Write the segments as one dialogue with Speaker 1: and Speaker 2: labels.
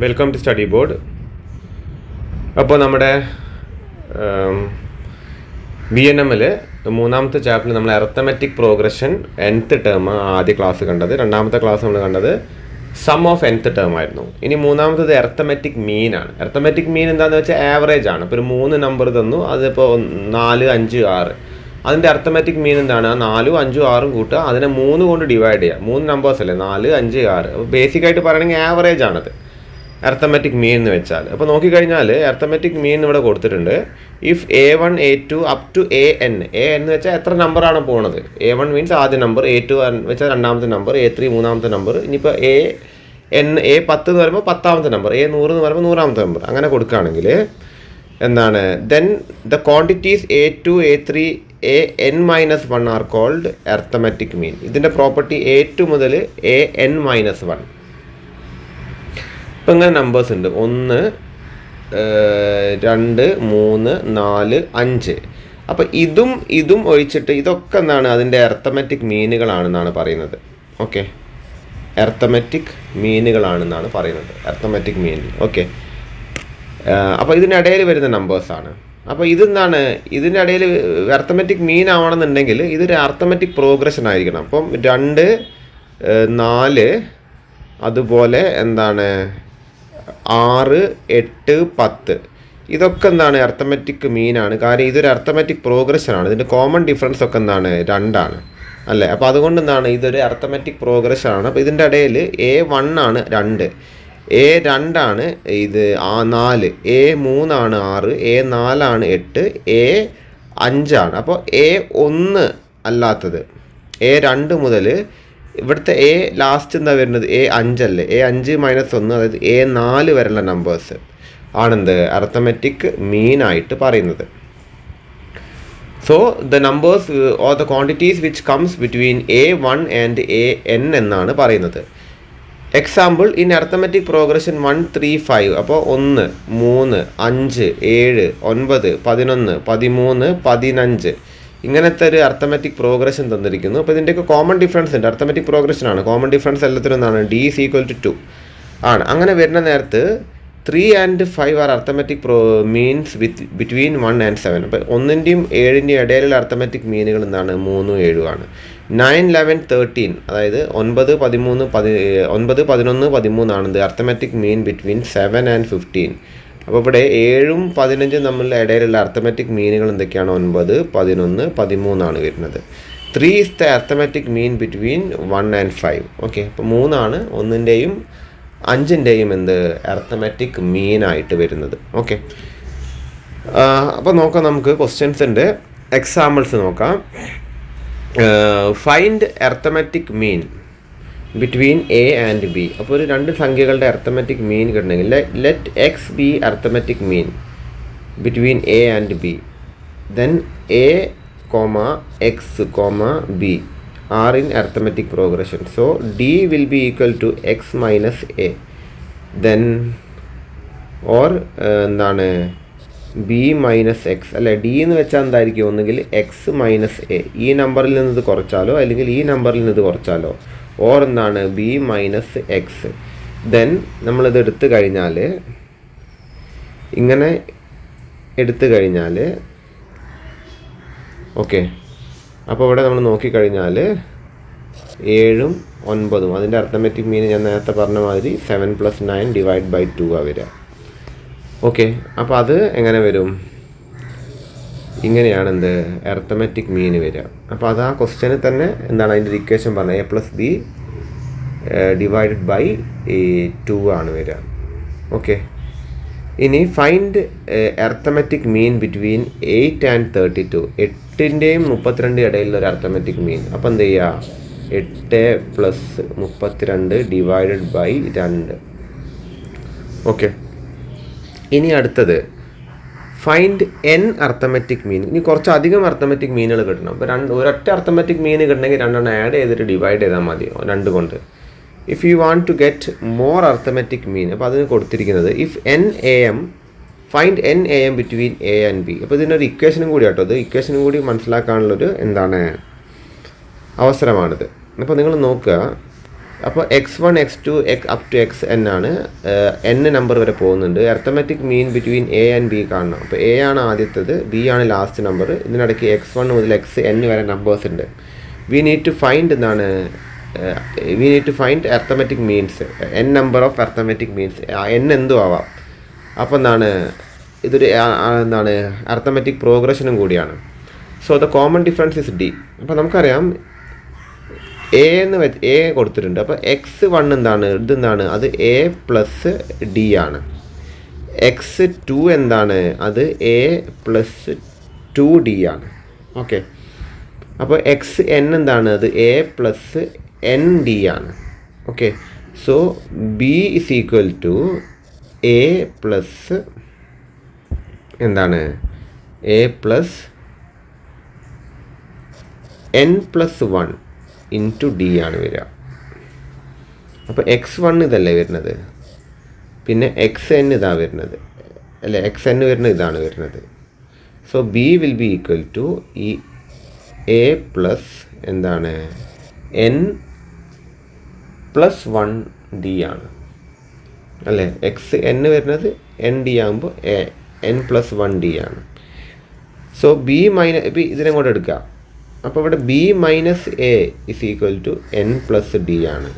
Speaker 1: Welcome to study board. അപ്പോൾ നമ്മുടെ BNMൽ മൂന്നാമത്തെ ചാപ്റ്ററിൽ നമ്മൾ അരിത്തമെറ്റിക് പ്രോഗ്രഷൻ nth ടേം ആദ്യ ക്ലാസ് കണ്ടത്. രണ്ടാമത്തെ ക്ലാസ് നമ്മൾ കണ്ടത് സം ഓഫ് nth ടേം ആയിരുന്നു. ഇനി മൂന്നാമത്തത് അരിത്തമെറ്റിക് മീൻ ആണ്. അരിത്തമെറ്റിക് മീൻ എന്താണെന്ന് വെച്ചാൽ ആവറേജ് ആണ്. ഇപ്പോൾ ഒരു 3 നമ്പർ തന്നു, അതിപ്പോൾ 4, 5, 6. അതിൻ്റെ അരിത്തമെറ്റിക് മീൻ എന്താണ്? 4, 5, 6 കൂട്ടുക, അതിനെ 3 കൊണ്ട് ഡിവൈഡ് ചെയ്യുക. 3 നമ്പേഴ്സ് അല്ലേ, 4, 5, 6. അപ്പോൾ ബേസിക്കായിട്ട് പറയുകയാണെങ്കിൽ ആവറേജ് ആണത് അരിത്തമെറ്റിക് മീൻ എന്ന് വെച്ചാൽ. അപ്പോൾ നോക്കിക്കഴിഞ്ഞാൽ അരിത്തമെറ്റിക് മീൻ ഇവിടെ കൊടുത്തിട്ടുണ്ട്. If A1, A2 up to AN എന്ന് വെച്ചാൽ എത്ര നമ്പറാണ് പോണത്. A1 മീൻസ് ആദ്യ നമ്പർ, A2 വെച്ചാൽ രണ്ടാമത്തെ നമ്പർ, A3 മൂന്നാമത്തെ നമ്പർ. ഇനിയിപ്പോൾ A10 എന്ന് പറയുമ്പോൾ 10ാമത്തെ നമ്പർ, A100 എന്ന് പറയുമ്പോൾ 100ാമത്തെ നമ്പർ. അങ്ങനെ കൊടുക്കുകയാണെങ്കിൽ എന്താണ്, then the quantities A2, A3, AN-1 are called arithmetic mean. ഇതിൻ്റെ പ്രോപ്പർട്ടി A2 മുതൽ AN-1. ഇപ്പം ഇങ്ങനെ നമ്പേഴ്സ് ഉണ്ട്: 1, 2, 3, 4, 5. അപ്പോൾ ഇതും ഒഴിച്ചിട്ട് ഇതൊക്കെ എന്താണ്, അതിൻ്റെ അരിത്തമെറ്റിക് മീനുകളാണെന്നാണ് പറയുന്നത്. ഓക്കെ, അരിത്തമെറ്റിക് മീനുകളാണെന്നാണ് പറയുന്നത്, അരിത്തമെറ്റിക് മീൻ. ഓക്കെ, അപ്പോൾ ഇതിനിടയിൽ വരുന്ന നമ്പേഴ്സാണ്. അപ്പോൾ ഇതെന്താണ്, ഇതിൻ്റെ ഇടയിൽ അരിത്തമെറ്റിക് മീൻ ആവണമെന്നുണ്ടെങ്കിൽ ഇതൊരു അരിത്തമെറ്റിക് പ്രോഗ്രഷൻ ആയിരിക്കണം. അപ്പം 2, 4, അതുപോലെ എന്താണ് 6, 8, 10. ഇതൊക്കെ എന്താണ്, അരിത്തമെറ്റിക് മീനാണ്. കാര്യം ഇതൊരു അരിത്തമെറ്റിക് പ്രോഗ്രഷനാണ്. ഇതിൻ്റെ കോമൺ ഡിഫറൻസ് ഒക്കെ എന്താണ്, 2 ആണ് അല്ലേ. അപ്പോൾ അതുകൊണ്ട് എന്താണ്, ഇതൊരു അരിത്തമെറ്റിക് പ്രോഗ്രഷനാണ്. അപ്പോൾ ഇതിൻ്റെ ഇടയിൽ A1 ആണ് 2, A2 ആണ് ഇത് 4, A3 ആണ് 6, A4 ആണ് 8, A5 ആണ്. അപ്പോൾ A1 അല്ലാത്തത് A2 മുതൽ ഇവിടുത്തെ ലാസ്റ്റ് എന്താ വരുന്നത്, A5 അല്ലേ, A5 - 1, അതായത് A4 വരെയുള്ള നമ്പേഴ്സ് ആണെന്ത് അരിത്തമെറ്റിക് മീൻ ആയിട്ട് പറയുന്നത്. So the numbers or the quantities which comes between A1 and AN എന്നാണ് പറയുന്നത്. Example in arithmetic progression 1, 3, 5. അപ്പോൾ 1, 3, 5, 7, 9, 11, 13, 15 ഇങ്ങനത്തെ ഒരു അരിത്തമെറ്റിക് പ്രോഗ്രഷൻ തന്നിരിക്കുന്നു. അപ്പോൾ ഇതിൻ്റെയൊക്കെ കോമൺ ഡിഫറൻസ് ഉണ്ട്. അരിത്തമെറ്റിക് പ്രോഗ്രഷനാണ്. കോമൺ ഡിഫറൻസ് എല്ലാത്തിനും എന്താണ്, D = 2 ആണ്. അങ്ങനെ വരുന്ന നേരത്ത് 3 and 5 are arithmetic means between 1 and 7. അപ്പോൾ 1ൻ്റെയും 7ൻ്റെയും ഇടയിലുള്ള അരിത്തമെറ്റിക് മീനുകൾ എന്താണ്, 3, 7 ആണ്. 9, 11, 13 അതായത് 9, 11, 13 ആണെന്ത് അരിത്തമെറ്റിക് മീൻ ബിറ്റ്വീൻ 7 and 15. അപ്പോൾ ഇവിടെ 7ഉം 15ഉം തമ്മിലുള്ള ഇടയിലുള്ള അരിത്തമെറ്റിക് മീനുകൾ എന്തൊക്കെയാണ്, 9, 11, 13 ആണ് വരുന്നത്. 3 is the arithmetic mean between 1 and 5. Okay, അപ്പോൾ 3 ആണ് 1ൻ്റെയും 5ൻ്റെയും എന്ത് അരിത്തമെറ്റിക് മീൻ ആയിട്ട് വരുന്നത്. ഓക്കെ, അപ്പോൾ നോക്കാം, നമുക്ക് ക്വസ്റ്റ്യൻസ് ഉണ്ട്, എക്സാമ്പിൾസ് നോക്കാം. Find arithmetic mean between A and B. അപ്പോൾ ഒരു 2 സംഖ്യകളുടെ അരിത്തമെറ്റിക് മീൻ കിട്ടണമെങ്കിൽ let X be arithmetic mean between A and B. Then A, X, B are in arithmetic progression. So D will be equal to X minus A. Then or എന്താണ് B minus X അല്ലെ. D എന്ന് വെച്ചാൽ എന്തായിരിക്കും, ഒന്നുകിൽ X minus A, ഈ നമ്പറിൽ നിന്ന് ഇത് കുറച്ചാലോ അല്ലെങ്കിൽ ഈ നമ്പറിൽ നിന്ന് ഇത് കുറച്ചാലോ, ഓർ എന്താണ് B minus X. ദെൻ നമ്മളിത് എടുത്തു കഴിഞ്ഞാൽ, ഇങ്ങനെ എടുത്തു കഴിഞ്ഞാൽ ഓക്കെ, അപ്പോൾ ഇവിടെ നമ്മൾ നോക്കിക്കഴിഞ്ഞാൽ 7ഉം 9ഉം അതിൻ്റെ അരിത്തമെറ്റിക് മീൻ ഞാൻ നേരത്തെ പറഞ്ഞ മാതിരി 7 + 9 / 2 ആ വരിക. ഓക്കെ, അപ്പോൾ അത് എങ്ങനെ വരും, ഇങ്ങനെയാണ് എന്ത് അരിത്തമെറ്റിക് മീൻ വരിക. അപ്പോൾ അത് ആ ക്വസ്റ്റ്യനിൽ തന്നെ എന്താണ് അതിൻ്റെ ഇക്വേഷൻ പറഞ്ഞത്, A + B / 2 ആണ് വരിക. ഓക്കെ, ഇനി find arithmetic mean between 8 and 32. 8ൻ്റെയും 32 ഇടയിലുള്ള ഒരു അരിത്തമെറ്റിക് മീൻ. അപ്പോൾ എന്ത് ചെയ്യുക, 8 + 32 / 2. ഓക്കെ, ഇനി അടുത്തത് ഫൈൻഡ് N അരിത്തമെറ്റിക് മീൻ. ഇനി കുറച്ചധികം അരിത്തമെറ്റിക് മീനുകൾ കിട്ടണം. അപ്പോൾ ഒരൊറ്റ അരിത്തമെറ്റിക് മീൻ കിട്ടണമെങ്കിൽ 2 ആഡ് ചെയ്തിട്ട് ഡിവൈഡ് ചെയ്താൽ മതി 2 കൊണ്ട്. If you want to get more arithmetic mean, അപ്പോൾ അതിന് കൊടുത്തിരിക്കുന്നത് if NAM find NAM between A and B. അപ്പോൾ ഇതിനൊരു ഇക്വേഷനും കൂടി കേട്ടോ, ഇത് ഇക്വേഷനും കൂടി മനസ്സിലാക്കാനുള്ളൊരു എന്താണ് അവസരമാണിത്. അപ്പോൾ നിങ്ങൾ നോക്കുക, അപ്പോൾ x1 x2 up to xn ആണ്, n നമ്പർ വരെ പോകുന്നുണ്ട്. Arithmetic mean between A and B കാണണം. അപ്പോൾ എ ആണ് ആദ്യത്തത്, ബി ആണ് ലാസ്റ്റ് നമ്പർ. ഇതിനിടയ്ക്ക് x1 മുതൽ xn വരെ നമ്പേഴ്സ് ഉണ്ട്. We need to find arithmetic means, n number of arithmetic means, n എന്തും ആവാം. അപ്പോൾ ഇതൊരു അർത്തമെറ്റിക് പ്രോഗ്രഷനും കൂടിയാണ്. So the common difference is D. അപ്പോൾ നമുക്കറിയാം എ കൊടുത്തിട്ടുണ്ട്. അപ്പോൾ x1 ഇതെന്താണ്, അത് a പ്ലസ് ഡി ആണ്. x2 അത് a പ്ലസ് 2d ആണ്. ഓക്കെ, അപ്പോൾ xn അത് a പ്ലസ് nd ആണ്. Okay, so b is equal to a plus a plus n plus 1 into D ആണ് വരിക. അപ്പോൾ x1 ഇതല്ലേ വരുന്നത്, പിന്നെ xn ഇതാ വരുന്നത് അല്ലേ, xn വരുന്നത് ഇതാണ് വരുന്നത്. So b will be equal to ഈ a plus n plus 1 d ആണ് അല്ലേ. xn വരുന്നത് nd ആകുമ്പോൾ n പ്ലസ് 1 d ആണ്. സോ b മൈനസ് ഇതിനെങ്ങോട്ട് എടുക്കുക. അപ്പോൾ ഇവിടെ b minus A is equal to n plus D ആണ്.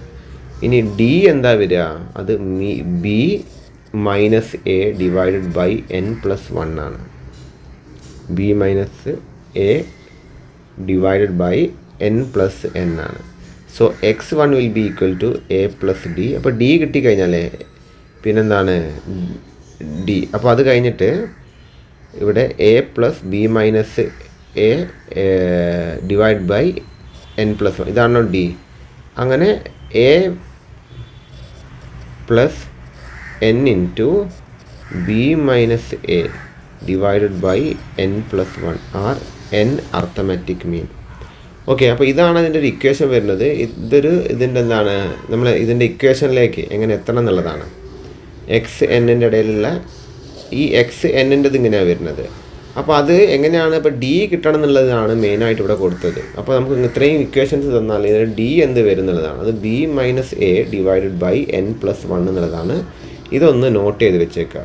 Speaker 1: ഇനി d എന്താ വരിക, അത് b minus A divided by n plus 1 ആണ്. b minus A divided by n plus n ആണ്. So x1 will be equal to A plus D. അപ്പോൾ d കിട്ടിക്കഴിഞ്ഞാലേ പിന്നെന്താണ് d. അപ്പോൾ അത് കഴിഞ്ഞിട്ട് ഇവിടെ A plus B minus A divide by n plus 1, ഇതാണോ ഡി. അങ്ങനെ A plus n into B minus A divided by n plus 1 are n arithmetic mean. Okay, അപ്പോൾ ഇതാണ് അതിൻ്റെ ഒരു ഇക്വേഷൻ വരുന്നത്. ഇതിൻ്റെ നമ്മൾ ഇതിൻ്റെ ഇക്വേഷനിലേക്ക് എങ്ങനെ എത്തണം എന്നുള്ളതാണ്. xn ഇടയിലുള്ള ഈ xn ഇങ്ങനെയാണ് വരുന്നത്. അപ്പോൾ അത് എങ്ങനെയാണ്, ഇപ്പോൾ ഡി കിട്ടണം എന്നുള്ളതാണ് മെയിനായിട്ട് ഇവിടെ കൊടുത്തത്. അപ്പോൾ നമുക്ക് ഇത്രയും ഇക്വേഷൻസ് തന്നാൽ ഇതിന് ഡി എന്ത് വരും എന്നുള്ളതാണ്. അത് B minus A divided by n plus 1 എന്നുള്ളതാണ്. ഇതൊന്ന് നോട്ട് ചെയ്ത് വെച്ചേക്കുക.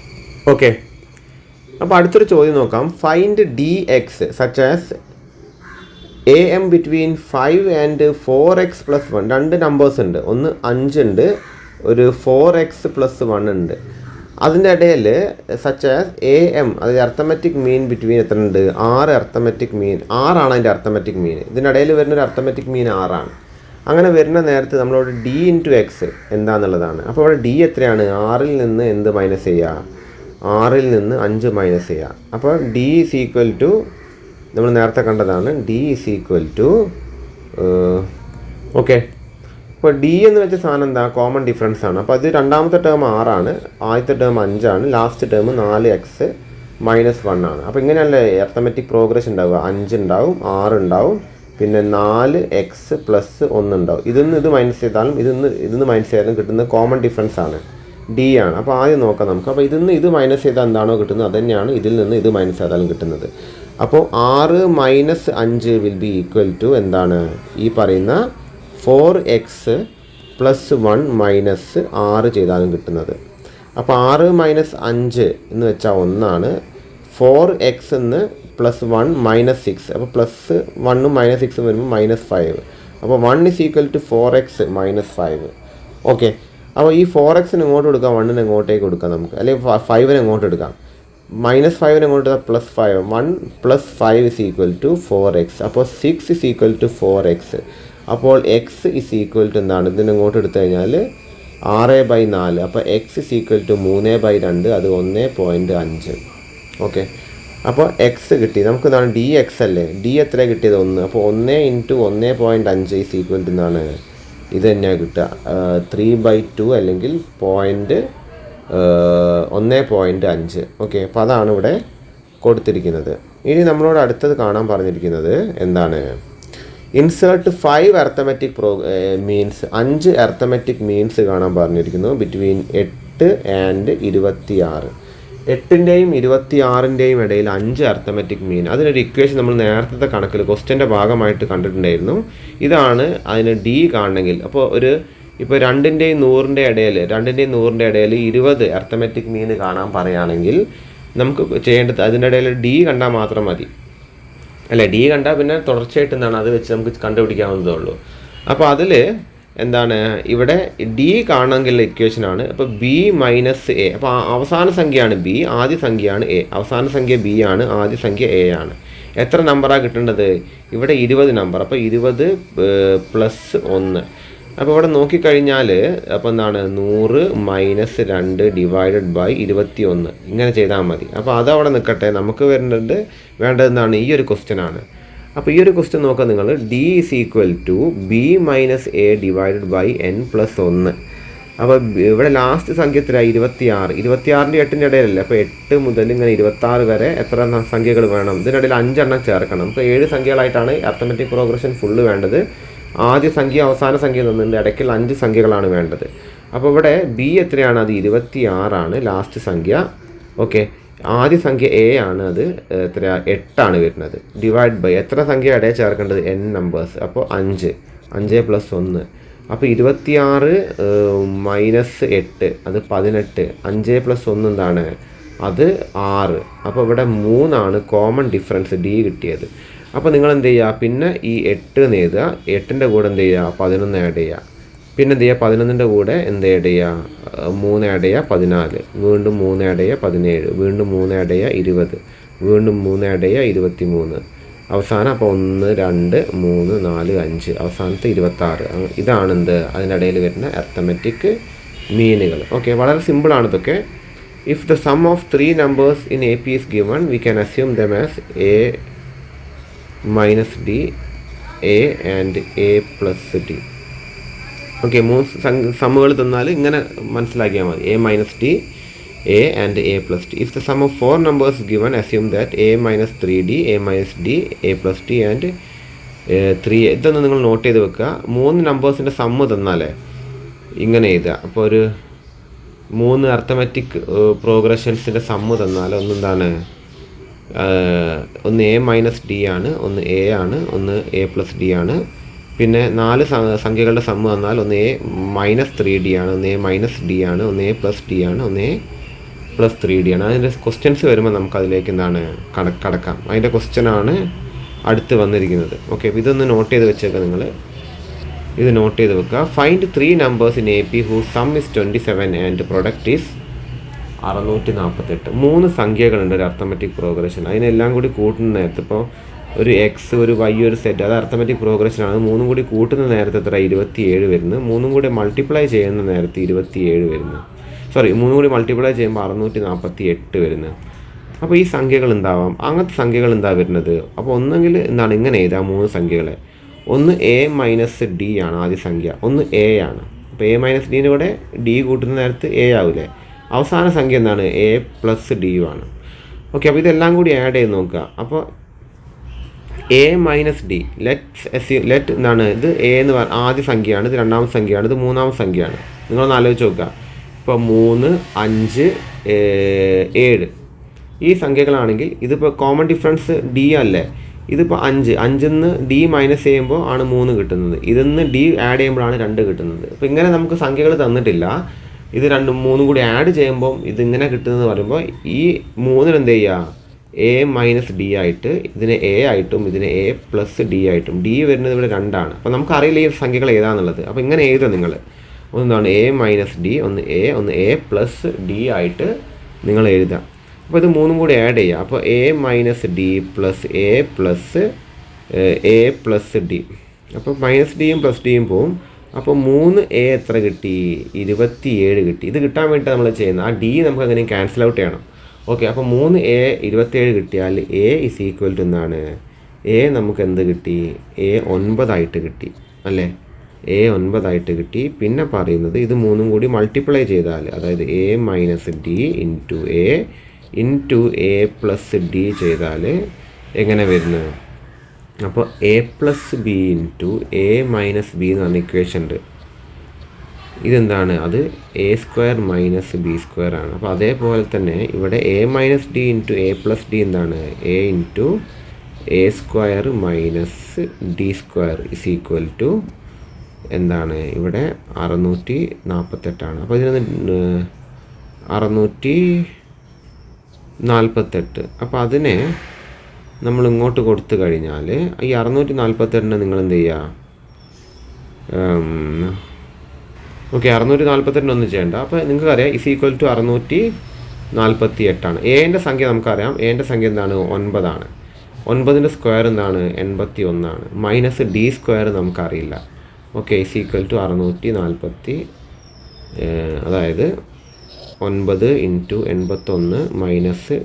Speaker 1: ഓക്കെ, അപ്പോൾ അടുത്തൊരു ചോദ്യം നോക്കാം. Find D X such as A M between 5 and 4x plus 1. രണ്ട് നമ്പേഴ്സ് ഉണ്ട്, ഒന്ന് 5 ഉണ്ട്, ഒരു 4x പ്ലസ് 1 ഉണ്ട്. അതിൻ്റെ ഇടയിൽ സച്ച് ആസ് എ എം, അതായത് അർത്തമെറ്റിക് മീൻ ബിറ്റ്വീൻ എത്ര ഉണ്ട്, 6 അർത്തമെറ്റിക് മീൻ, 6 ആണ് അതിൻ്റെ അർത്തമെറ്റിക് മീൻ. ഇതിനിടയിൽ വരുന്നൊരു അർത്തമെറ്റിക് മീൻ 6 ആണ്. അങ്ങനെ വരുന്ന നേരത്ത് നമ്മളോട് ഡി ഇൻറ്റു എക്സ് എന്താണെന്നുള്ളതാണ്. അപ്പോൾ ഇവിടെ ഡി എത്രയാണ്, 6ൽ നിന്ന് എന്ത് മൈനസ് ചെയ്യുക, 6ൽ നിന്ന് 5 മൈനസ് ചെയ്യുക. അപ്പോൾ ഡി ഈസ് ഈക്വൽ ടു നമ്മൾ നേരത്തെ കണ്ടതാണ്, D is equal to okay. അപ്പോൾ ഡി എന്ന് വെച്ച സാധനം എന്താ, കോമൺ ഡിഫറൻസ് ആണ്. അപ്പോൾ അത് രണ്ടാമത്തെ ടേം 6 ആണ്, ആദ്യത്തെ ടേം 5 ആണ്, ലാസ്റ്റ് ടേം 4x മൈനസ് 1 ആണ്. അപ്പോൾ ഇങ്ങനെയല്ലേ അർത്തമെറ്റിക് പ്രോഗ്രഷൻ ഉണ്ടാവുക. 5 ഉണ്ടാവും, 6 ഉണ്ടാവും, പിന്നെ 4x പ്ലസ് 1 ഉണ്ടാവും. ഇത് മൈനസ് ചെയ്താലും ഇതിന്ന് മൈനസ് ചെയ്താലും കിട്ടുന്ന കോമൺ ഡിഫറൻസ് ആണ്, ഡി ആണ്. അപ്പോൾ ആദ്യം നോക്കാം നമുക്ക്. അപ്പോൾ ഇത് മൈനസ് ചെയ്താൽ എന്താണോ കിട്ടുന്നത് അത് തന്നെയാണ് ഇതിൽ നിന്ന് ഇത് മൈനസ് ചെയ്താലും കിട്ടുന്നത്. അപ്പോൾ 6 minus 5 will be equal to എന്താണ്, ഈ പറയുന്ന 4x പ്ലസ് 1 മൈനസ് 6 ചെയ്താലും കിട്ടുന്നത്. അപ്പോൾ 6 മൈനസ് 5 എന്ന് വെച്ചാൽ 1 ആണ്. 4x എന്ന് പ്ലസ് 1 മൈനസ് 6, അപ്പോൾ പ്ലസ് 1ഉം മൈനസ് 6ഉം വരുമ്പോൾ മൈനസ് 5. അപ്പോൾ 1 is equal to 4x minus 5. Okay, അപ്പോൾ ഈ 4xന് ഇങ്ങോട്ട് കൊടുക്കാം, 1ന് ഇങ്ങോട്ടേക്ക് കൊടുക്കാം നമുക്ക്, അല്ലെങ്കിൽ 5ന് ഇങ്ങോട്ട് എടുക്കാം. മൈനസ് 5ന് ഇങ്ങോട്ട് എടുത്താൽ plus 5, 1 plus 5 is equal to 4x. അപ്പോൾ 6 ഇസ് ഈക്വൽ ടു 4x. അപ്പോൾ എക്സ് ഇസ് ഈക്വൽ ടു എന്താണ്, ഇതിന് ഇങ്ങോട്ട് എടുത്തു കഴിഞ്ഞാൽ 6/4. അപ്പോൾ എക്സ് ഇസ് ഈക്വൽ ടു 3/2, അത് 1.5. ഓക്കെ, അപ്പോൾ എക്സ് കിട്ടി നമുക്ക്. എന്താണ് ഡി എക്സ് അല്ലേ, ഡി എത്ര കിട്ടിയത് 1. അപ്പോൾ 1 × 1.5 ഇസ് ഈക്വൽ ടു എന്താണ്, ഇത് തന്നെയാണ് കിട്ടുക 3/2 അല്ലെങ്കിൽ 1.5. ഓക്കെ, അപ്പോൾ അതാണ് ഇവിടെ കൊടുത്തിരിക്കുന്നത്. ഇനി നമ്മളോട് അടുത്തത് കാണാൻ പറഞ്ഞിരിക്കുന്നത് എന്താണ്, insert 5 arithmetic means, 5 arithmetic means കാണാൻ പറഞ്ഞിരിക്കുന്നു ബിറ്റ്വീൻ 8 ആൻഡ് 26. 8ൻ്റെയും 26ൻ്റെയും ഇടയിൽ 5 അർത്തമെറ്റിക് മീൻ. അതിനൊരു ഇക്വേഷൻ നമ്മൾ നേരത്തെ കണക്കിൽ ക്വസ്റ്റ്യൻ്റെ ഭാഗമായിട്ട് കണ്ടിട്ടുണ്ടായിരുന്നു. ഇതാണ് അതിന് ഡി കാണണമെങ്കിൽ. അപ്പോൾ ഒരു ഇപ്പോൾ 2ൻ്റെയും 100ൻ്റെ ഇടയിൽ 20 അർത്ഥമെറ്റിക് മീൻ കാണാൻ പറയുകയാണെങ്കിൽ നമുക്ക് ചെയ്യേണ്ടത് അതിൻ്റെ ഇടയിൽ ഡി കണ്ടാൽ മാത്രം മതി. അല്ലേ, ഡി കണ്ടാൽ പിന്നെ തുടർച്ചയായിട്ട് എന്താണ് അത് വെച്ച് നമുക്ക് കണ്ടുപിടിക്കാവുന്നതേ ഉള്ളൂ. അപ്പോൾ അതിൽ എന്താണ് ഇവിടെ ഡി കാണണമെങ്കിൽ ഇക്വേഷനാണ്. അപ്പോൾ ബി മൈനസ് എ. അപ്പോൾ അവസാന സംഖ്യയാണ് ബി, ആദ്യ സംഖ്യയാണ് എ. അവസാന സംഖ്യ ബി ആണ്, ആദ്യ സംഖ്യ എ ആണ്. എത്ര നമ്പറാണ് കിട്ടേണ്ടത്? ഇവിടെ 20 നമ്പർ. അപ്പോൾ 20 + 1. അപ്പോൾ ഇവിടെ നോക്കിക്കഴിഞ്ഞാൽ അപ്പോൾ എന്താണ് 100 - 2 ÷ 21 ഇങ്ങനെ ചെയ്താൽ മതി. അപ്പോൾ അതവിടെ നിൽക്കട്ടെ. നമുക്ക് വേണ്ടതെന്താണ് ഈ ഒരു ക്വസ്റ്റ്യൻ ആണ്. അപ്പോൾ ഈ ഒരു ക്വസ്റ്റ്യൻ നോക്കാം നിങ്ങൾ. D = B - A / n + 1. അപ്പോൾ ഇവിടെ ലാസ്റ്റ് സംഖ്യ എത്ര? 26. 26ൻ്റെ 8ൻ്റെ ഇടയിലല്ലേ. അപ്പോൾ 8 മുതൽ ഇങ്ങനെ 26 വരെ എത്ര സംഖ്യകൾ വേണം? ഇതിനിടയിൽ 5 എണ്ണം ചേർക്കണം. അപ്പോൾ 7 സംഖ്യകളായിട്ടാണ് അർത്ഥമെറ്റിക് പ്രോഗ്രഷൻ ഫുള്ള് വേണ്ടത്. ആദ്യ സംഖ്യ അവസാന സംഖ്യ തന്നിട്ടുണ്ട്, ഇടയ്ക്കുള്ള 5 സംഖ്യകളാണ് വേണ്ടത്. അപ്പോൾ ഇവിടെ ബി എത്രയാണ്? അത് 26 ആണ് ലാസ്റ്റ് സംഖ്യ. ഓക്കെ, ആദ്യ സംഖ്യ എ ആണ്, അത് എത്ര? 8 ആണ് വരുന്നത്. / എത്ര സംഖ്യ ഇടയിൽ ചേർക്കേണ്ടത്? n numbers. അപ്പോൾ 5 + 1. അപ്പോൾ 26 - 8 അത് 18. 5 + 1 എന്താണ്? അത് 6. അപ്പോൾ ഇവിടെ 3 ആണ് കോമൺ ഡിഫറൻസ് ഡി കിട്ടിയത്. അപ്പോൾ നിങ്ങൾ എന്ത് ചെയ്യുക? പിന്നെ ഈ 8 എഴുതുക, 8ൻ്റെ കൂടെ എന്ത് ചെയ്യുക? 11 ആഡ് ചെയ്യുക. പിന്നെ എന്ത് ചെയ്യുക? 11ൻ്റെ കൂടെ എന്ത് ആഡ് ചെയ്യുക? 3 ആഡ് ചെയ്യുക, 14. വീണ്ടും 3 ആഡ് ചെയ്യുക, 17. വീണ്ടും 3 ആഡ് ചെയ്യുക, 20. വീണ്ടും 3 ആഡ് ചെയ്യുക, 23. അവസാനം അപ്പോൾ 1 2 3 4 5 അവസാനത്തെ 26. ഇതാണ് എന്ത് അതിനിടയിൽ വരുന്ന അർത്ഥമെറ്റിക് മീനുകൾ. ഓക്കെ, വളരെ സിമ്പിളാണ് ഇതൊക്കെ. If the sum of 3 numbers in A P is given we can assume them as A - D, A and A + D. Okay, 3 സമ്മുകൾ തന്നാൽ ഇങ്ങനെ മനസ്സിലാക്കിയാൽ മതി. A - D, a and a + d. If the sum of 4 numbers is given, assume that a - 3d, a - d, a + d and 3a. ഇതൊന്ന് നിങ്ങൾ not ചെയ്ത് വെക്കുക. 3 നമ്പേഴ്സിൻ്റെ sum തന്നാലേ ഇങ്ങനെ എഴുതുക. അപ്പോൾ ഒരു 3 അർത്ഥമെറ്റിക് പ്രോഗ്രഷൻസിൻ്റെ സമ്മ് തന്നാൽ ഒന്നെന്താണ്? ഒന്ന് a - d ആണ്, ഒന്ന് a ആണ്, ഒന്ന് a + d ആണ്. പിന്നെ 4 സംഖ്യകളുടെ സമ്മ് തന്നാൽ ഒന്ന് a - 3d ആണ്, ഒന്ന് a - d ആണ്, ഒന്ന് a + d ആണ്, ഒന്ന് a + 3d ആണ്. അതിൻ്റെ ക്വസ്റ്റ്യൻസ് വരുമ്പോൾ നമുക്കതിലേക്ക് എന്താണ് കടക്കാം. അതിൻ്റെ ക്വസ്റ്റ്യനാണ് അടുത്ത് വന്നിരിക്കുന്നത്. ഓക്കെ, അപ്പോൾ ഇതൊന്ന് നോട്ട് ചെയ്ത് വെച്ചേക്കുക നിങ്ങൾ. ഇത് നോട്ട് ചെയ്ത് വെക്കുക. Find 3 numbers in A P whose sum is 27 and product is 648. 3 സംഖ്യകളുണ്ട് ഒരു അർത്ഥമെറ്റിക് പ്രോഗ്രഷൻ. അതിനെല്ലാം കൂടി കൂട്ടുന്ന നേരത്തെ ഇപ്പോൾ ഒരു എക്സ്, ഒരു വൈ, ഒരു സെറ്റ്, അത് അർത്ഥമെറ്റിക് പ്രോഗ്രഷനാണ്. 3 കൂടി കൂട്ടുന്ന നേരത്തെ എത്ര? 27 വരുന്നു. 3 കൂടി മൾട്ടിപ്ലൈ ചെയ്യുന്ന നേരത്തെ 27 വരുന്നു. 3 കൂടി മൾട്ടിപ്ലൈ ചെയ്യുമ്പോൾ 648 വരുന്നത്. അപ്പോൾ ഈ സംഖ്യകൾ എന്താവാം? അങ്ങനത്തെ സംഖ്യകൾ എന്താ വരുന്നത്? അപ്പോൾ ഒന്നെങ്കിൽ എന്താണ് ഇങ്ങനെ എഴുതാം 3 സംഖ്യകളെ. ഒന്ന് a - d ആണ് ആദ്യ സംഖ്യ, ഒന്ന് a ആണ്. അപ്പോൾ a - d കൂടെ d കൂട്ടുന്ന നേരത്ത് a ആവില്ലേ. അവസാന സംഖ്യ എന്താണ്? a + d ആണ്. ഓക്കെ, അപ്പോൾ ഇതെല്ലാം കൂടി ആഡ് ചെയ്ത് നോക്കുക. അപ്പോൾ a - d ലെറ്റ് എന്താണ്? ഇത് a എന്ന് ആദ്യ സംഖ്യയാണ്, ഇത് രണ്ടാമത്തെ സംഖ്യയാണ്, ഇത് മൂന്നാമത്തെ സംഖ്യയാണ്. നിങ്ങളൊന്ന് ആലോചിച്ച് നോക്കുക. ഇപ്പോൾ 3 5 7 ഈ സംഖ്യകളാണെങ്കിൽ ഇതിപ്പോൾ കോമൺ ഡിഫറൻസ് d അല്ലേ. ഇതിപ്പോൾ 5ന്ന് d - ചെയ്യുമ്പോൾ ആണ് 3 കിട്ടുന്നത്. ഇതിന്ന് d ആഡ് ചെയ്യുമ്പോഴാണ് 2 കിട്ടുന്നത്. അപ്പോൾ ഇങ്ങനെ നമുക്ക് സംഖ്യകൾ തന്നിട്ടില്ല. ഇത് 2 3 കൂടി ആഡ് ചെയ്യുമ്പോൾ ഇതിങ്ങനെ കിട്ടുന്നതെന്ന് പറയുമ്പോൾ ഈ 3ന് എന്ത് ചെയ്യുക? a - d ആയിട്ട്, ഇതിന് a ആയിട്ടും ഇതിന് a + d ആയിട്ടും. d വരുന്നത് ഇവിടെ 2 ആണ്. അപ്പോൾ നമുക്കറിയില്ല ഈ സംഖ്യകൾ ഏതാണെന്നുള്ളത്. അപ്പോൾ ഇങ്ങനെ എഴുതുക നിങ്ങൾ. ഒന്നാണ് a - d, ഒന്ന് a + d ആയിട്ട് നിങ്ങൾ എഴുതുക. അപ്പോൾ ഇത് 3 കൂടി ആഡ് ചെയ്യുക. അപ്പോൾ a - d + a + d. അപ്പോൾ -dയും +dയും പോവും. അപ്പോൾ 3a എത്ര കിട്ടി? 27 കിട്ടി. ഇത് കിട്ടാൻ വേണ്ടി നമ്മൾ ചെയ്യുന്നത് ആ d നമുക്ക് അങ്ങനെ ക്യാൻസൽ ഔട്ട് ചെയ്യണം. ഓക്കെ, അപ്പോൾ 3a 27 കിട്ടിയാൽ a = എന്താണ്? a നമുക്ക് എന്ത് കിട്ടി? a 9 ആയിട്ട് കിട്ടി അല്ലേ. a 9 ആയിട്ട് കിട്ടി. പിന്നെ പറയുന്നത് ഇത് 3 കൂടി മൾട്ടിപ്ലൈ ചെയ്താൽ, അതായത് a - d × a + d ചെയ്താൽ എങ്ങനെ വരുന്നത്? അപ്പോൾ a + b × a - b എന്ന് പറഞ്ഞ ഇക്വേഷൻ ഉണ്ട്. ഇതെന്താണ്? അത് a² - b² ആണ്. അപ്പോൾ അതേപോലെ തന്നെ ഇവിടെ a - d × a + d എന്താണ്? a × a² - d² = എന്താണ് ഇവിടെ 648. അപ്പോൾ ഇതിന് 648. അപ്പോൾ അതിനെ നമ്മൾ ഇങ്ങോട്ട് കൊടുത്തു കഴിഞ്ഞാൽ ഈ 648 നിങ്ങൾ എന്ത് ചെയ്യുക? ഓക്കെ, 648 ഒന്നും ചെയ്യേണ്ട. അപ്പോൾ നിങ്ങൾക്കറിയാം ഇസ് ഈക്വൽ ടു 648. എൻ്റെ സംഖ്യ നമുക്കറിയാം. എൻ്റെ സംഖ്യ എന്താണ്? 9 ആണ്. 9ൻ്റെ സ്ക്വയർ എന്താണ്? 81 മൈനസ് ഡി സ്ക്വയർ നമുക്കറിയില്ല. ഓക്കെ, ഇസ് ഈക്വൽ ടു 640, അതായത് 9 into 81 minus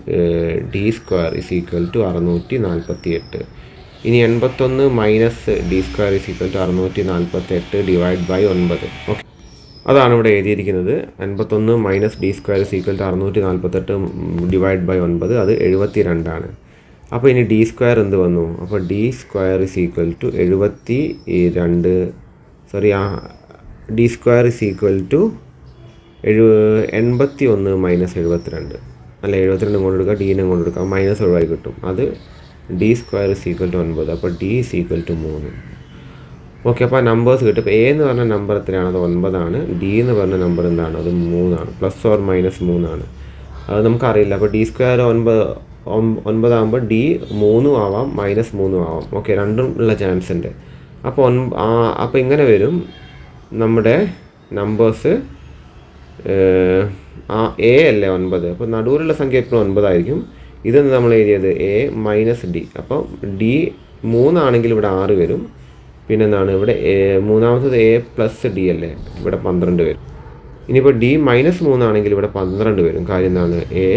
Speaker 1: D square is equal to 648. ഇനി 81 minus D square is equal to 648 divide by 9. Okay, അതാണ് ഇവിടെ എഴുതിയിരിക്കുന്നത്. 81 minus D square is equal to 648 divide by 9, അത് 72. അപ്പോൾ ഇനി D square എന്ത് വന്നു? അപ്പോൾ D square is equal to 72, D square is equal to 81 minus 72, അല്ല 72 കൊണ്ട് എടുക്കുക, ഡീനെ കൊണ്ട് എടുക്കുക, മൈനസ് ഒഴിവായി കിട്ടും. അത് D square is equal to 9. അപ്പോൾ D is equal to 3. Okay, അപ്പോൾ നമ്പേഴ്സ് കിട്ടും. ഇപ്പോൾ എ എന്ന് പറഞ്ഞ നമ്പർ എത്രയാണ്? അത് 9 ആണ്. ഡി എന്ന് പറഞ്ഞ നമ്പർ എന്താണ്? അത് 3 പ്ലസ് ഓർ മൈനസ് 3. അത് നമുക്കറിയില്ല. അപ്പോൾ ഡി സ്ക്വയർ 9 ആകുമ്പോൾ ഡി 3 ആവാം, മൈനസ് 3 ആവാം. ഓക്കെ, രണ്ടും ഉള്ള ചാൻസ് ഉണ്ട്. അപ്പോൾ ഇങ്ങനെ വരും നമ്മുടെ നമ്പേഴ്സ്. എ അല്ലേ 9, അപ്പോൾ നടുവിലുള്ള സംഖ്യ എപ്പോഴും 9 ആയിരിക്കും. ഇതെന്ന് നമ്മൾ എഴുതിയത് എ മൈനസ് ഡി. അപ്പോൾ ഡി 3 ആണെങ്കിൽ ഇവിടെ 6 വരും. പിന്നെന്താണ് ഇവിടെ മൂന്നാമത്തത് എ പ്ലസ് ഡി അല്ലേ, ഇവിടെ 12 വരും. ഇനിയിപ്പോൾ ഡി മൈനസ് 3 ആണെങ്കിൽ ഇവിടെ 12 വരും. കാര്യം എന്താണ്? എ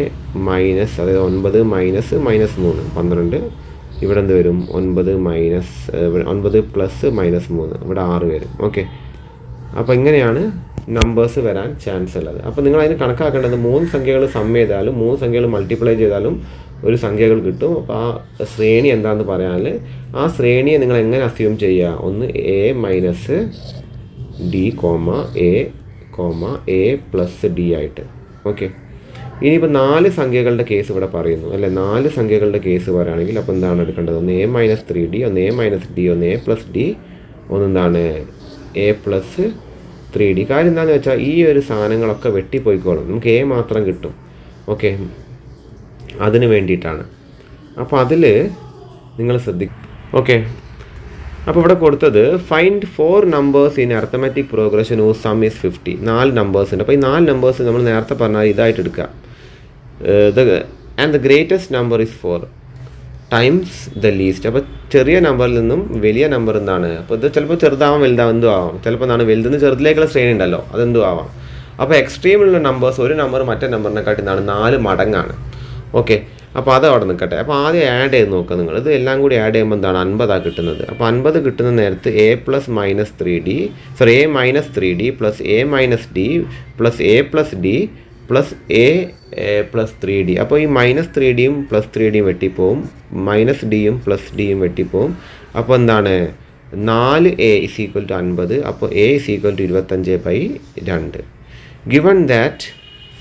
Speaker 1: മൈനസ്, അതായത് 9 മൈനസ് മൈനസ് 3 12. ഇവിടെ എന്ത് വരും? 9 മൈനസ് 9 പ്ലസ് മൈനസ് 3, ഇവിടെ 6 വരും. ഓക്കെ, അപ്പോൾ ഇങ്ങനെയാണ് നമ്പേഴ്സ് വരാൻ ചാൻസ് ഉള്ളത്. അപ്പോൾ നിങ്ങൾ അതിന് കണക്കാക്കേണ്ടത് 3 സംഖ്യകൾ സം ചെയ്താലും 3 സംഖ്യകൾ മൾട്ടിപ്ലൈ ചെയ്താലും ഒരു സംഖ്യകൾ കിട്ടും. അപ്പോൾ ആ ശ്രേണി എന്താണെന്ന് പറയാൻ, ആ ശ്രേണിയെ നിങ്ങൾ എങ്ങനെ അസ്യൂം ചെയ്യുക? ഒന്ന് A minus D A plus D ആയിട്ട്. ഓക്കെ, ഇനിയിപ്പോൾ 4 സംഖ്യകളുടെ കേസ് ഇവിടെ പറയുന്നു അല്ലേ. 4 സംഖ്യകളുടെ കേസ് പറയുകയാണെങ്കിൽ അപ്പോൾ എന്താണ് എടുക്കേണ്ടത്? ഒന്ന് എ മൈനസ് 3D, ഒന്ന് എ മൈനസ് ഡി, ഒന്ന് എ പ്ലസ് ഡി, ഒന്നെന്താണ് എ പ്ലസ് 3D. കാര്യം എന്താണെന്ന് വെച്ചാൽ ഈ ഒരു സാധനങ്ങളൊക്കെ വെട്ടിപ്പോയിക്കോളും, നമുക്ക് എ മാത്രം കിട്ടും. ഓക്കെ, അതിന് വേണ്ടിയിട്ടാണ്. അപ്പോൾ അതിൽ നിങ്ങൾ ശ്രദ്ധിക്കും. ഓക്കെ, അപ്പോൾ ഇവിടെ കൊടുത്തത് find 4 numbers in arithmetic progression whose sum is 50. 4 numbers ഉണ്ട്. അപ്പോൾ ഈ 4 നമ്പേഴ്സ് നമ്മൾ നേരത്തെ പറഞ്ഞാൽ ഇതായിട്ട് എടുക്കുക. And the greatest number is 4 times the least. അപ്പോൾ ചെറിയ നമ്പറിൽ നിന്നും വലിയ നമ്പർ എന്താണ്? അപ്പോൾ ഇത് ചിലപ്പോൾ ചെറുതാവാം, വലുതാവും, എന്തും ആവാം. ചിലപ്പോൾ എന്താണ് വലുതെന്ന് ചെറുതിലേക്കുള്ള ശ്രേണി ഉണ്ടല്ലോ, അതെന്തും ആവാം. അപ്പോൾ എക്സ്ട്രീമിലുള്ള നമ്പേഴ്സ് ഒരു നമ്പർ മറ്റേ നമ്പറിനെക്കാട്ടി എന്താണ് 4 മടങ്ങാണ്. ഓക്കെ, അപ്പോൾ അത് അവിടെ നിൽക്കട്ടെ. അപ്പോൾ ആദ്യം ആഡ് ചെയ്ത് നോക്കുക നിങ്ങൾ. ഇത് എല്ലാം കൂടി ആഡ് ചെയ്യുമ്പോൾ എന്താണ് 50 കിട്ടുന്നത്. അപ്പോൾ 50 കിട്ടുന്ന നേരത്ത് A plus minus 3D A minus 3D plus A minus D plus A plus D plus A plus 3D. അപ്പോൾ ഈ മൈനസ് 3Dയും പ്ലസ് 3Dയും വെട്ടിപ്പോവും, മൈനസ് ഡിയും പ്ലസ് ഡിയും വെട്ടിപ്പോവും. അപ്പോൾ എന്താണ് 4A ഇസ് ഈക്വൽ ടു 50. അപ്പോൾ A is equal to 25/2. Given that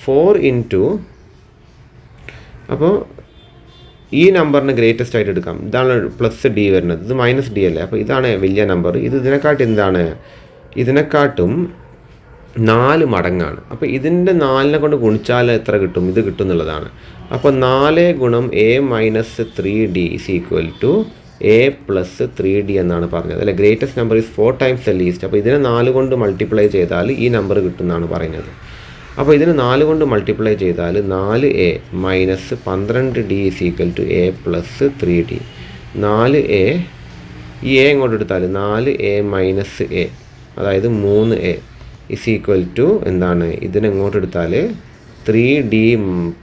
Speaker 1: 4 into, അപ്പോൾ ഈ നമ്പറിന് ഗ്രേറ്റസ്റ്റ് ആയിട്ട് എടുക്കാം. ഇതാണ് പ്ലസ് ഡി വരുന്നത്, ഇത് മൈനസ് ഡി അല്ലേ. അപ്പോൾ ഇതാണ് വലിയ നമ്പർ. ഇത് ഇതിനെക്കാട്ടും എന്താണ്? ഇതിനെക്കാട്ടും 4 മടങ്ങാണ്. അപ്പോൾ ഇതിൻ്റെ 4നെ കൊണ്ട് ഗുണിച്ചാൽ എത്ര കിട്ടും? ഇത് കിട്ടും എന്നുള്ളതാണ്. അപ്പോൾ 4 ഗുണം A minus 3D is equal to A plus 3D എന്നാണ് പറഞ്ഞത് അല്ലേ. Greatest number is 4 times the least. അപ്പോൾ ഇതിനെ 4 കൊണ്ട് മൾട്ടിപ്ലൈ ചെയ്താൽ ഈ നമ്പർ കിട്ടുമെന്നാണ് പറയുന്നത്. അപ്പോൾ ഇതിന് 4 കൊണ്ട് മൾട്ടിപ്ലൈ ചെയ്താൽ 4A minus 12D is equal to A plus 3D. 4A, ഈ എ ഇങ്ങോട്ട് എടുത്താൽ 4A മൈനസ് എ, അതായത് 3A ഇസ് ഈക്വൽ ടു എന്താണ്? ഇതിനെങ്ങോട്ട് എടുത്താൽ 3D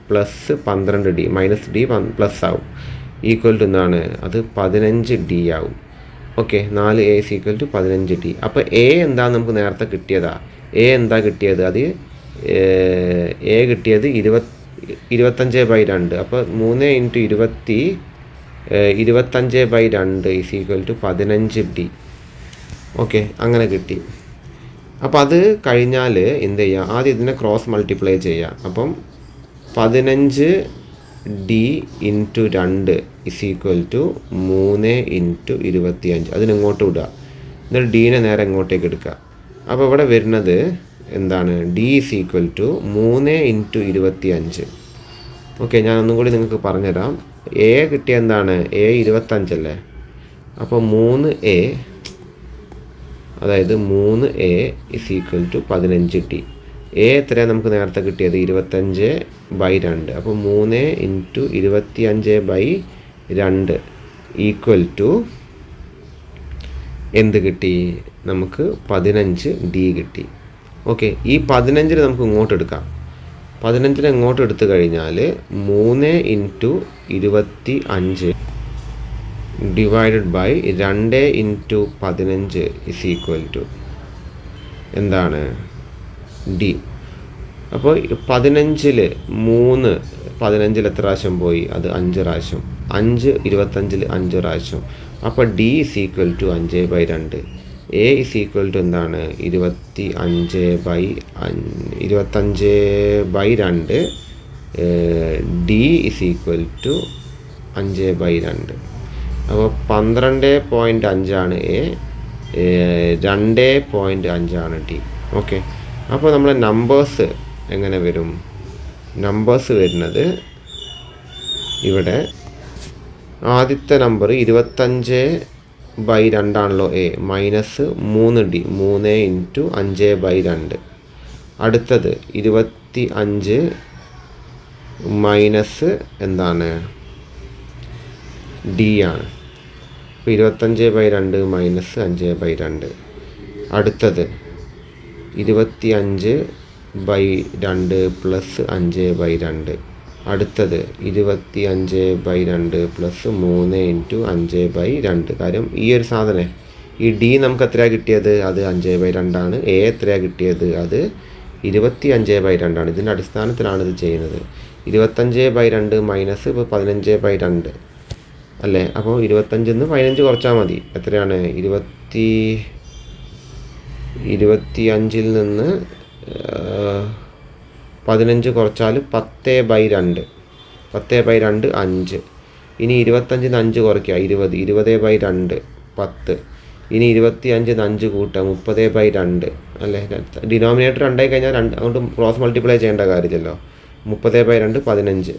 Speaker 1: plus 12D minus D plus ആവും, ഈക്വൽ ടു എന്താണ്? അത് 15D ആവും. Okay, 4A is equal to 15D. അപ്പോൾ എ എന്താ നമുക്ക് നേരത്തെ കിട്ടിയതാ? എ എന്താ കിട്ടിയത്? അത് എ കിട്ടിയത് 25/2. അപ്പോൾ 3 into 25/2 is equal to 15D. Okay, അങ്ങനെ കിട്ടി. അപ്പോൾ അത് കഴിഞ്ഞാൽ എന്ത് ചെയ്യുക? ആദ്യം ഇതിനെ ക്രോസ് മൾട്ടിപ്ലൈ ചെയ്യുക. അപ്പം 15D into 2 is equal to 3 into 25. അതിനിങ്ങോട്ട് വിടുക. എന്നിട്ട് ഡീനെ നേരെ ഇങ്ങോട്ടേക്ക് എടുക്കുക. അപ്പോൾ ഇവിടെ വരുന്നത് എന്താണ്? D is equal to 3 × 25. Okay, ഞാൻ ഒന്നും കൂടി നിങ്ങൾക്ക് പറഞ്ഞുതരാം. എ കിട്ടിയ എന്താണ്? എ 25 അല്ലേ? അപ്പോൾ 3A, അതായത് 3A is equal to 15D. A എത്രയാണ് നമുക്ക് നേരത്തെ കിട്ടിയത്? 25/2. അപ്പോൾ 3 × 25/2 ഈക്വൽ ടു എന്ത് കിട്ടി? നമുക്ക് 15D കിട്ടി. ഓക്കെ, ഈ 15 നമുക്ക് ഇങ്ങോട്ട് എടുക്കാം. 15 ഇങ്ങോട്ട് എടുത്തു കഴിഞ്ഞാൽ 3 × 25 divided by 2 × 15 is equal to എന്താണ്? ഡി. അപ്പോൾ 15 15 എത്ര പ്രാവശ്യം പോയി? അത് 5 പ്രാവശ്യം. 5 25 5 പ്രാവശ്യം. അപ്പോൾ D is equal to 5/2. A is equal to എന്താണ്? 25/2. D is equal to 5/2. അപ്പോൾ 12.5 ആണ് എ, 2.5 ആണ് ഡി. ഓക്കെ, അപ്പോൾ നമ്മളെ നമ്പേഴ്സ് എങ്ങനെ വരും? നമ്പേഴ്സ് വരുന്നത് ഇവിടെ ആദ്യത്തെ നമ്പർ 25/2 ആണല്ലോ എ, -3D, 3 × 5/2. അടുത്തത് 25 മൈനസ് എന്താണ്? ഡി ആണ്. അപ്പോൾ 25/2 - 5/2. അടുത്തത് 25/2 + 5/2. അടുത്തത് 25/2 + 3 × 5/2. കാര്യം ഈ ഒരു സാധനം, ഈ ഡി നമുക്ക് എത്രയാണ് കിട്ടിയത്? അത് 5/2 ആണ്. എ എത്രയാണ് കിട്ടിയത്? അത് 25/2 ആണ്. ഇതിൻ്റെ അടിസ്ഥാനത്തിലാണ് ഇത് ചെയ്യുന്നത്. 25/2 മൈനസ് ഇപ്പോൾ 15/2 അല്ലേ? അപ്പോൾ 25 15 കുറച്ചാൽ മതി. എത്രയാണ്? 25 നിന്ന് 15 കുറച്ചാൽ 10/2. 10/2 5. ഇനി 25 5 കുറയ്ക്കുക, 20. 20/2 10. ഇനി 25 5 കൂട്ടുക, 30/2 അല്ലേ? ഡിനോമിനേറ്റർ 2 ആയി കഴിഞ്ഞാൽ അങ്ങോട്ട് ക്രോസ് മൾട്ടിപ്ലൈ ചെയ്യേണ്ട കാര്യമില്ലല്ലോ. 30/2 15.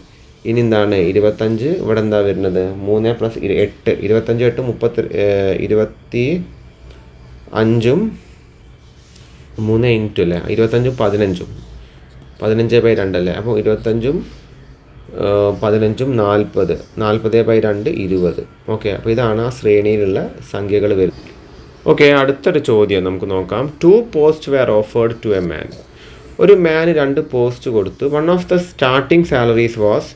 Speaker 1: ഇനി എന്താണ്? 25 ഇവിടെ എന്താ വരുന്നത്? 3 + 8. 25 8 30. 25 3 × അല്ലേ? 25 15. 15/2 അല്ലേ? അപ്പോൾ 25 15 40. 40/2 20. ഓക്കെ, അപ്പോൾ ഇതാണ് ആ ശ്രേണിയിലുള്ള സംഖ്യകൾ വരുന്നത്. ഓക്കെ, അടുത്തൊരു ചോദ്യം നമുക്ക് നോക്കാം. 2 posts were offered to a man. ഒരു മാന് 2 പോസ്റ്റ് കൊടുത്തു. One of the starting salaries was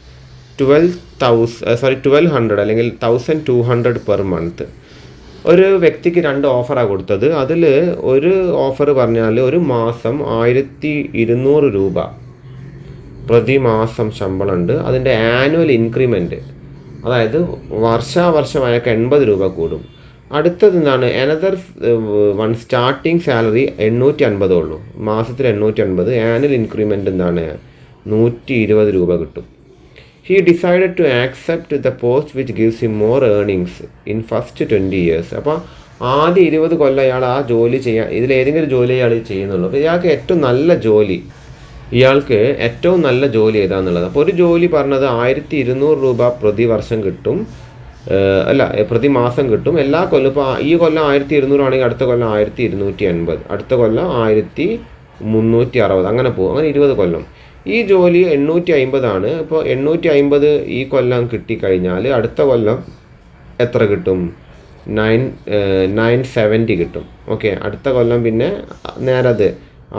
Speaker 1: 1200 അല്ലെങ്കിൽ 1200 പെർ മന്ത്. ഒരു വ്യക്തിക്ക് 2 ഓഫറാണ് കൊടുത്തത്. അതിൽ ഒരു ഓഫർ പറഞ്ഞാൽ ഒരു മാസം 1200 രൂപ പ്രതിമാസം ശമ്പളമുണ്ട്. അതിൻ്റെ ആനുവൽ ഇൻക്രിമെൻറ്റ്, അതായത് വർഷാവർഷം അയാൾക്ക് 80 രൂപ കൂടും. അടുത്തത് എന്താണ്? അനദർ വൺ സ്റ്റാർട്ടിങ് സാലറി 850 ഉള്ളൂ, മാസത്തിൽ 850. ആനുവൽ ഇൻക്രിമെൻറ്റ് എന്താണ്? 120 രൂപ കിട്ടും. He decided to accept the post which gives him more earnings in first 20 years. അപ്പോൾ ആദ്യ 20 കൊല്ലം അയാൾ ആ ജോലി ചെയ്യാൻ, ഇതിലേതെങ്കിലും ജോലി അയാൾ ചെയ്യുന്നുള്ളൂ. അപ്പോൾ ഇയാൾക്ക് ഏറ്റവും നല്ല ജോലി ഏതാണെന്നുള്ളത്. അപ്പോൾ ഒരു ജോലി പറഞ്ഞത് 1200 രൂപ പ്രതിവർഷം കിട്ടും, പ്രതിമാസം കിട്ടും എല്ലാ കൊല്ലം. ഇപ്പോൾ ഈ കൊല്ലം 1200 ആണെങ്കിൽ അടുത്ത കൊല്ലം 1280, അടുത്ത കൊല്ലം 1360, അങ്ങനെ പോകും. അങ്ങനെ 20 കൊല്ലം. ഈ ജോലി 850 ആണ്. ഇപ്പോൾ 850 ഈ കൊല്ലം കിട്ടിക്കഴിഞ്ഞാൽ അടുത്ത കൊല്ലം എത്ര കിട്ടും? 970 കിട്ടും. ഓക്കെ, അടുത്ത കൊല്ലം പിന്നെ നേരെ അത്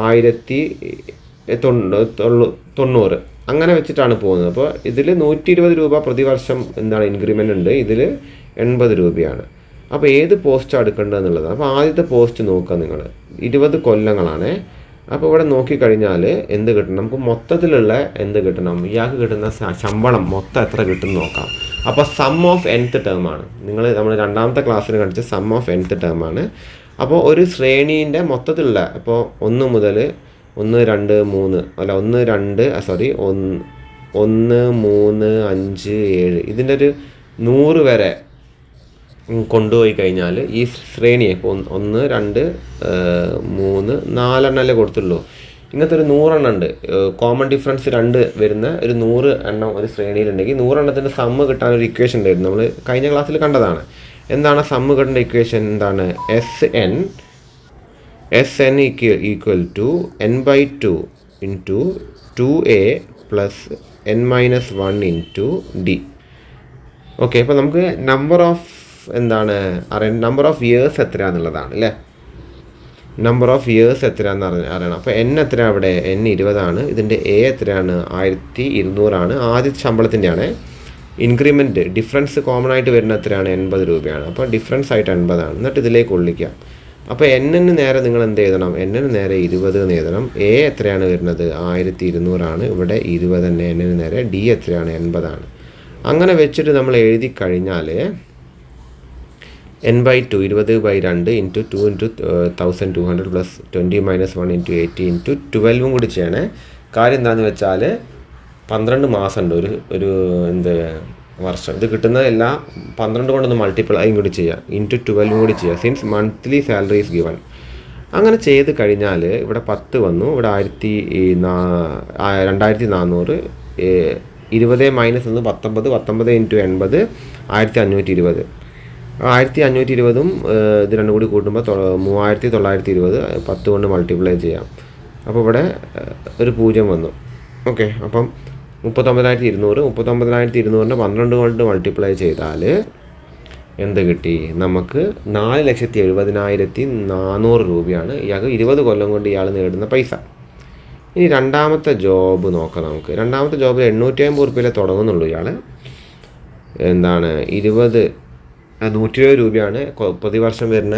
Speaker 1: 1090 അങ്ങനെ വെച്ചിട്ടാണ് പോകുന്നത്. അപ്പോൾ ഇതിൽ 120 രൂപ പ്രതിവർഷം എന്താണ് ഇൻക്രിമെൻ്റ് ഉണ്ട്, ഇതിൽ 80 രൂപയാണ്. അപ്പോൾ ഏത് പോസ്റ്റാണ് എടുക്കേണ്ടതെന്നുള്ളത്. അപ്പോൾ ആദ്യത്തെ പോസ്റ്റ് നോക്കുക നിങ്ങൾ. 20 കൊല്ലങ്ങളാണ്. അപ്പോൾ ഇവിടെ നോക്കിക്കഴിഞ്ഞാൽ എന്ത് കിട്ടണം? നമുക്ക് മൊത്തത്തിലുള്ള എന്ത് കിട്ടണം? ഇയാൾക്ക് കിട്ടുന്ന ശമ്പളം മൊത്തം എത്ര കിട്ടും നോക്കാം. അപ്പോൾ സം ഓഫ് nth ടേം ആണ്. നമ്മൾ രണ്ടാമത്തെ ക്ലാസ്സിൽ കാണിച്ച സം ഓഫ് nth ടേം ആണ്. അപ്പോൾ ഒരു ശ്രേണീൻ്റെ മൊത്തത്തിലുള്ള, ഇപ്പോൾ 1 മുതൽ 1 2 3 അല്ല 1 2 സോറി 1 3 5 7 ഇതിൻ്റെ ഒരു 100 വരെ കൊണ്ടുപോയി കഴിഞ്ഞാൽ ഈ ശ്രേണിയെ 1 2 3 4 കൊടുത്തുള്ളൂ. ഇങ്ങനത്തെ ഒരു 100 ഉണ്ട്. കോമൺ ഡിഫറൻസ് 2 വരുന്ന ഒരു 100 എണ്ണം ഒരു ശ്രേണിയിലുണ്ടെങ്കിൽ 100 സമ്മ് കിട്ടാൻ ഒരു ഇക്വേഷൻ ഉണ്ടായിരുന്നു. നമ്മൾ കഴിഞ്ഞ ക്ലാസ്സിൽ കണ്ടതാണ്. എന്താണ് സമ്മ് കിട്ടേണ്ട ഇക്വേഷൻ? എന്താണ്? N equal to n/2 into 2a plus n-1 into D. Okay, അപ്പോൾ നമുക്ക് നമ്പർ ഓഫ് ഇയേഴ്സ് എത്രയാണെന്നുള്ളതാണ് അല്ലേ. നമ്പർ ഓഫ് ഇയേഴ്സ് എത്രയാണെന്ന് അറിയണം. അപ്പോൾ n എത്ര? അവിടെ n 20 ഇതിൻ്റെ എ എത്രയാണ്? 1200 ആദ്യത്തെ ശമ്പളത്തിൻ്റെ ആണ്. ഇൻക്രിമെൻറ്റ് ഡിഫറൻസ് കോമൺ ആയിട്ട് വരുന്ന എത്രയാണ്? 80 രൂപയാണ്. അപ്പോൾ ഡിഫറൻസ് ആയിട്ട് 80. എന്നിട്ട് ഇതിലേക്ക് കൊള്ളിക്കാം. അപ്പോൾ n-ന് നേരെ നിങ്ങൾ എന്ത് എഴുതണം? n-ന് നേരെ 20 എന്ന് എഴുതണം. എ എത്രയാണ് വരുന്നത്? 1200 ഇവിടെ 20 തന്നെ. n-ന് നേരെ ഡി എത്രയാണ്? 80. അങ്ങനെ വെച്ചിട്ട് നമ്മൾ എഴുതി കഴിഞ്ഞാൽ n/2 20/2 into 2 into 1200 plus 20 - 1 into 80 into 12 കൂടി ചെയ്യണേ. കാര്യം എന്താണെന്ന് വെച്ചാൽ 12 മാസമുണ്ട് ഒരു വർഷം. ഇത് കിട്ടുന്ന എല്ലാ 12 കൊണ്ടൊന്ന് മൾട്ടിപ്പിൾ കൂടി ചെയ്യുക, ഇൻറ്റു 12 കൂടി ചെയ്യുക. Since monthly salary is given. അങ്ങനെ ചെയ്ത് കഴിഞ്ഞാൽ ഇവിടെ 10 വന്നു. ഇവിടെ 2400 20 മൈനസ് 19 ഇൻറ്റു 80 1520. 1520 ഇത് രണ്ടും കൂടി കൂട്ടുമ്പോൾ 3920 10 കൊണ്ട് മൾട്ടിപ്ലൈ ചെയ്യാം. അപ്പോൾ ഇവിടെ ഒരു 0 വന്നു. ഓക്കെ, അപ്പം 39,200 12 കൊണ്ട് മൾട്ടിപ്ലൈ ചെയ്താൽ എന്ത് കിട്ടി? നമുക്ക് 4,70,400 രൂപയാണ് ഇയാൾക്ക് 20 കൊല്ലം കൊണ്ട് ഇയാൾ നേടുന്ന പൈസ. ഇനി രണ്ടാമത്തെ ജോബ് നോക്കാം നമുക്ക്. രണ്ടാമത്തെ ജോബിൽ 850 റുപ്യയിലെ തുടങ്ങുന്നുള്ളൂ ഇയാൾ. 120 രൂപയാണ് പ്രതിവർഷം വരുന്ന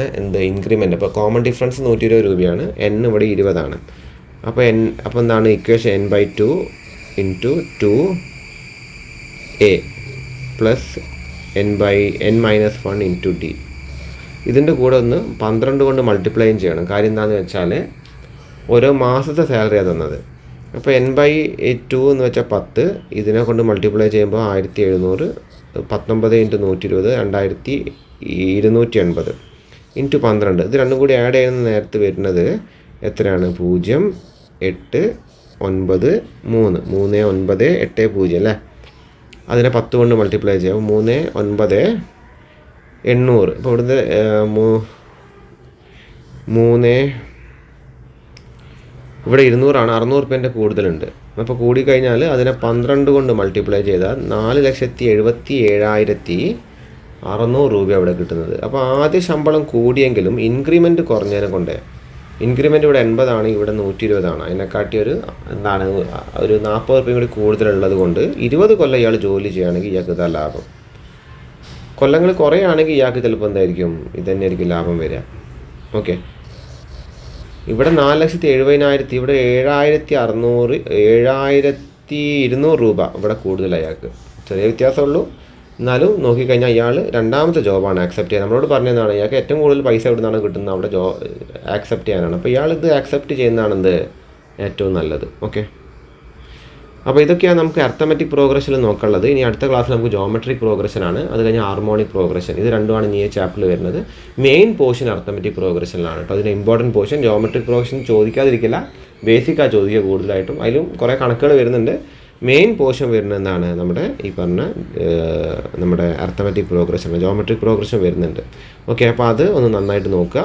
Speaker 1: ഇൻക്രിമെൻ്റ്. അപ്പോൾ കോമൺ ഡിഫറൻസ് 120 രൂപയാണ്. n ഇവിടെ 20. അപ്പോൾ എന്താണ് equation? n/2 into 2a plus n-1 into D. ഇതിൻ്റെ കൂടെ ഒന്ന് 12 കൊണ്ട് മൾട്ടിപ്ലൈ ചെയ്യണം. കാര്യം എന്താണെന്ന് വെച്ചാൽ ഓരോ മാസത്തെ സാലറിയാണ് തന്നത്. അപ്പോൾ n/2 എന്ന് വെച്ചാൽ 10, ഇതിനെ കൊണ്ട് മൾട്ടിപ്ലൈ ചെയ്യുമ്പോൾ 1700, 19 ഇൻറ്റു 120 2280 ഇൻറ്റു 12. ഇത് രണ്ടും കൂടി ആഡ് ചെയ്യുന്ന നേരത്ത് വരുന്നത് എത്രയാണ്? 0 8 9 3 9 8 0 അല്ലേ. അതിനെ 10 കൊണ്ട് മൾട്ടിപ്ലൈ ചെയ്യാം. 3 9 800. ഇപ്പോൾ ഇവിടുന്ന് 3 ഇവിടെ 200 600 റുപ്യേൻ്റെ കൂടുതലുണ്ട്. അപ്പോൾ കൂടിക്കഴിഞ്ഞാൽ അതിനെ 12 കൊണ്ട് മൾട്ടിപ്ലൈ ചെയ്താൽ 4,77,600 രൂപ അവിടെ കിട്ടുന്നത്. അപ്പോൾ ആദ്യ ശമ്പളം കൂടിയെങ്കിലും ഇൻക്രിമെൻറ്റ് കുറഞ്ഞതിനെ കൊണ്ട് ഇൻക്രിമെൻറ്റ് ഇവിടെ 80 ഇവിടെ 120. അതിനെക്കാട്ടി ഒരു 40 റുപ്യ കൂടി കൂടുതലുള്ളത് കൊണ്ട് 20 കൊല്ലം ഇയാൾ ജോലി ചെയ്യുകയാണെങ്കിൽ ഇയാൾക്ക് ഇതാ ലാഭം. കൊല്ലങ്ങൾ കുറയാണെങ്കിൽ ഇയാൾക്ക് ചിലപ്പോൾ എന്തായിരിക്കും? ഇതന്നെയായിരിക്കും ലാഭം വരിക. ഓക്കെ, ഇവിടെ 4,70,000 ഇവിടെ 7,200 രൂപ ഇവിടെ കൂടുതൽ അയാൾക്ക്. ചെറിയ വ്യത്യാസമുള്ളൂ. എന്നാലും നോക്കിക്കഴിഞ്ഞാൽ ഇയാൾ രണ്ടാമത്തെ ജോബാണ് ആക്സെപ്റ്റ് ചെയ്യുക. നമ്മളോട് പറഞ്ഞതാണ് ഇയാൾക്ക് ഏറ്റവും കൂടുതൽ പൈസ എവിടെ നിന്നാണ് കിട്ടുന്നത് അവിടെ ആക്സെപ്റ്റ് ചെയ്യാനാണ്. അപ്പോൾ ഇയാൾ ഇത് ആക്സെപ്റ്റ് ചെയ്യുന്നതാണ് ഏറ്റവും നല്ലത്. ഓക്കെ, അപ്പോൾ ഇതൊക്കെയാണ് നമുക്ക് അർത്ഥമെറ്റിക് പ്രോഗ്രഷനിൽ നോക്കാനുള്ളത്. ഇനി അടുത്ത ക്ലാസ്സിൽ നമുക്ക് ജോമെട്രിക് പ്രോഗ്രഷനാണ്. അത് കഴിഞ്ഞ് ഹാർമോണിക് പ്രോഗ്രഷൻ. ഇത് രണ്ടുമാണ് ഇനി ഈ ചാപ്റ്ററിൽ വരുന്നത്. മെയിൻ പോർഷൻ അർത്ഥമെറ്റിക് പ്രോഗ്രഷനിലാണ് കേട്ടോ. അതിന് ഇമ്പോർട്ടൻറ്റ് പോർഷൻ ജോമെട്രിക് പ്രോഗ്രഷൻ ചോദിക്കാതിരിക്കില്ല. ബേസിക്കാണ് ചോദിക്കുക കൂടുതലായിട്ടും. അതിലും കുറേ കണക്കുകൾ വരുന്നുണ്ട്. മെയിൻ പോർഷൻ വരുന്നത് എന്താണ്? നമ്മുടെ ഈ പറഞ്ഞ നമ്മുടെ അർത്ഥമെറ്റിക് പ്രോഗ്രഷൻ, ജോമെട്രിക് പ്രോഗ്രഷൻ വരുന്നുണ്ട്. ഓക്കെ, അപ്പോൾ അത് ഒന്ന് നന്നായിട്ട് നോക്കുക.